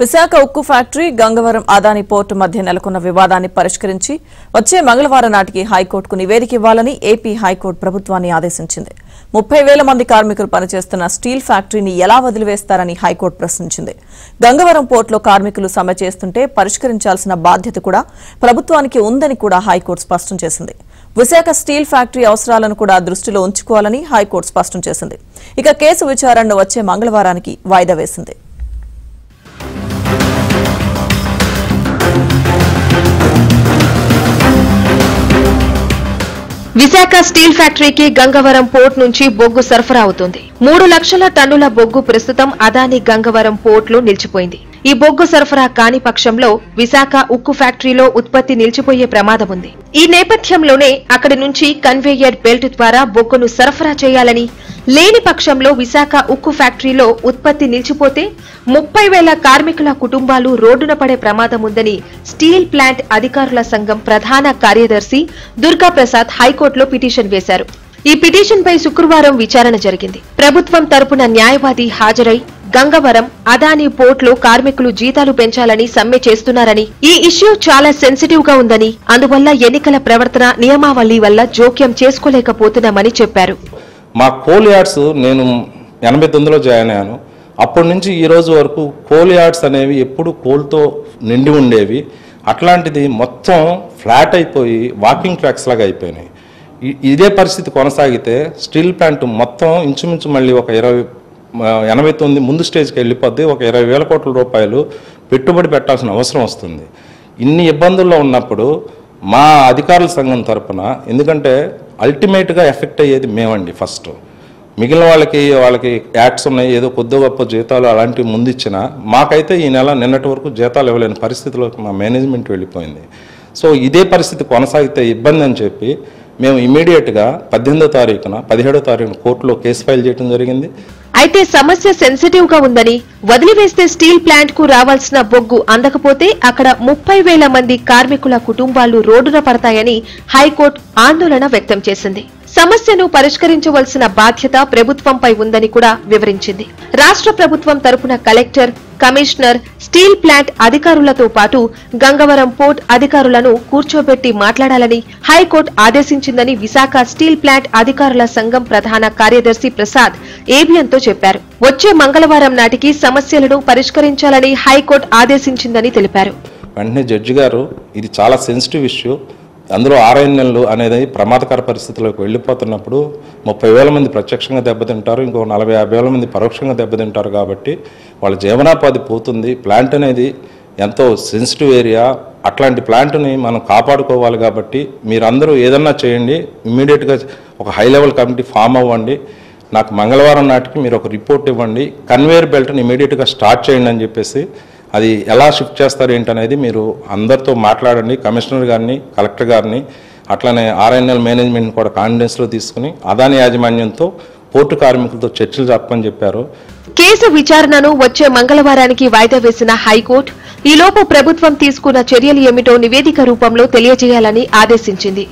విశాఖ ఉక్కు factory Gangavaram Adani port మధ్య నెలకొన్న వివాదాన్ని పరిష్కరించి వచ్చే మంగళవారం నాటికి హైకోర్టుకు నివేదిక ఇవ్వాలని ఏపీ హైకోర్టు ప్రభుత్వాన్ని ఆదేశించింది. 30,000 మంది కార్మికులు పనిచేస్తున్న స్టీల్ ఫ్యాక్టరీని ఎలా వదిలివేస్తారని హైకోర్టు ప్రశ్నించింది. గంగవరం పోర్టులో కార్మికులు సమ్మె చేస్తుంటే పరిష్కరించాల్సిన బాధ్యత కూడా ప్రభుత్వానికి ఉందని కూడా హైకోర్టు స్పష్టం చేసింది. విశాఖ స్టీల్ ఫ్యాక్టరీ అవసరాలను కూడా దృష్టిలో ఉంచుకోవాలని హైకోర్టు స్పష్టం చేసింది. ఇక కేసు విచారణను వచ్చే మంగళవారానికి వాయిదా వేసింది. విశాఖ స్టీల్ ఫ్యాక్టరీకి గంగవరం పోర్ట్ నుంచి బొగ్గు సరఫరా అవుతుంది. 3 లక్షల టన్నుల బొగ్గు ప్రస్తుతం అదాని గంగవరం పోర్టులో నిలిచిపోయింది. ఈ బొగ్గు సరఫరా కాని పక్షంలో విశాఖ ఉక్కు ఫ్యాక్టరీలో ఉత్పత్తి నిలిచిపోయే ప్రమాదం ఉంది. ఈ నేపథ్యంలోనే అక్కడి నుంచి కన్వేయర్ బెల్ట్ ద్వారా బొగ్గును సరఫరా చేయాలని, లేని పక్షంలో విశాఖ ఉక్కు ఫ్యాక్టరీలో ఉత్పత్తి నిలిచిపోతే 30,000 కార్మికుల కుటుంబాలు రోడ్డున పడే ప్రమాదం ఉందని స్టీల్ ప్లాంట్ అధికారుల సంఘం ప్రధాన కార్యదర్శి దుర్గాప్రసాద్ హైకోర్టులో పిటిషన్ వేశారు. ఈ పిటిషన్పై శుక్రవారం విచారణ జరిగింది. ప్రభుత్వం తరపున న్యాయవాది హాజరై గంగవరం అదాని పోర్టులో కార్మికులు జీతాలు పెంచాలని సమ్మె చేస్తున్నారని, ఈ ఇష్యూ చాలా సెన్సిటివ్ గా ఉందని, అందువల్ల ఎన్నికల ప్రవర్తన నియమావళి వల్ల జోక్యం చేసుకోలేకపోతున్నామని చెప్పారు. మా కోల్ యార్డ్స్ నేను 89లో జాయిన్ అయ్యాను. అప్పటి నుంచి ఈ రోజు వరకు కోల్ యార్డ్స్ అనేవి ఎప్పుడు కోల్తో నిండి ఉండేవి. అట్లాంటిది మొత్తం ఫ్లాట్ అయిపోయి వాకింగ్ ట్రాక్స్ లాగా అయిపోయినాయి. ఇదే పరిస్థితి కొనసాగితే స్టీల్ ప్లాంట్ మొత్తం ఇంచుమించు మళ్ళీ ఒక 89 ముందు స్టేజ్కి వెళ్ళిపోద్ది. ఒక 20,000 కోట్ల రూపాయలు పెట్టుబడి పెట్టాల్సిన అవసరం వస్తుంది. ఇన్ని ఇబ్బందుల్లో ఉన్నప్పుడు మా అధికారుల సంఘం తరపున, ఎందుకంటే అల్టిమేట్గా ఎఫెక్ట్ అయ్యేది మేమండి. ఫస్ట్ మిగిలిన వాళ్ళకి యాక్ట్స్ ఉన్నాయి, ఏదో కొద్ది గొప్ప జీతాలు అలాంటివి ముందు ఇచ్చినా మాకైతే ఈ నెల నిన్నటి వరకు జీతాలు ఇవ్వలేని పరిస్థితిలోకి మా మేనేజ్మెంట్ వెళ్ళిపోయింది. సో ఇదే పరిస్థితి కొనసాగితే ఇబ్బంది అని చెప్పి మేము ఇమీడియట్గా 18వ తారీఖున 17వ తారీఖున కోర్టులో కేసు ఫైల్ చేయడం జరిగింది. అయితే సమస్య సెన్సిటివ్ గా ఉందని, వదిలివేస్తే స్టీల్ ప్లాంట్ కు రావాల్సిన బొగ్గు అందకపోతే అక్కడ 30,000 మంది కార్మికుల కుటుంబాలు రోడ్డున పడతాయని హైకోర్టు ఆందోళన వ్యక్తం చేసింది. సమస్యను పరిష్కరించవలసిన బాధ్యత ప్రభుత్వంపై ఉందని కూడా వివరించింది. రాష్ట్ర ప్రభుత్వం తరపున కలెక్టర్, కమిషనర్, స్టీల్ ప్లాంట్ అధికారులతో పాటు గంగవరం పోర్ట్ అధికారులను కూర్చోబెట్టి మాట్లాడాలని హైకోర్టు ఆదేశించిందని విశాఖ స్టీల్ ప్లాంట్ అధికారుల సంఘం ప్రధాన కార్యదర్శి ప్రసాద్ ఏబిఎన్తో చెప్పారు. వచ్చే మంగళవారం నాటికి సమస్యలను పరిష్కరించాలని హైకోర్టు ఆదేశించిందని తెలిపారు. వెంటనే జడ్జి గారు ఇది చాలా సెన్సిటివ్ ఇష్యూ, అందులో RNL అనేది ప్రమాదకర పరిస్థితుల్లోకి వెళ్ళిపోతున్నప్పుడు 30,000 మంది ప్రత్యక్షంగా దెబ్బతింటారు, ఇంకో 40,000-50,000 మంది పరోక్షంగా దెబ్బతింటారు. కాబట్టి వాళ్ళ జీవనోపాధి పోతుంది. ప్లాంట్ అనేది ఎంతో సెన్సిటివ్ ఏరియా, అట్లాంటి ప్లాంట్ని మనం కాపాడుకోవాలి. కాబట్టి మీరందరూ ఏదన్నా చేయండి, ఇమ్మీడియట్గా ఒక హై లెవెల్ కమిటీ ఫామ్ అవ్వండి, నాకు మంగళవారం నాటికి మీరు ఒక రిపోర్ట్ ఇవ్వండి, కన్వేయర్ బెల్ట్ని ఇమీడియట్గా స్టార్ట్ చేయండి అని చెప్పేసి, అది ఎలా షిఫ్ట్ చేస్తారు ఏంటనేది మీరు అందరితో మాట్లాడండి. కమిషనర్ గారిని, కలెక్టర్ గారిని, అట్లనే RNL మేనేజ్మెంట్ కూడా కాన్ఫిడెన్స్లో తీసుకుని అదాని యాజమాన్యంతో పోర్టు కార్మికులతో చర్చలు జరపని చెప్పారు. కేసు విచారణను వచ్చే మంగళవారానికి వాయిదా వేసిన హైకోర్టు ఈలోపు ప్రభుత్వం తీసుకున్న చర్యలు ఏమిటో నివేదిక రూపంలో తెలియజేయాలని ఆదేశించింది.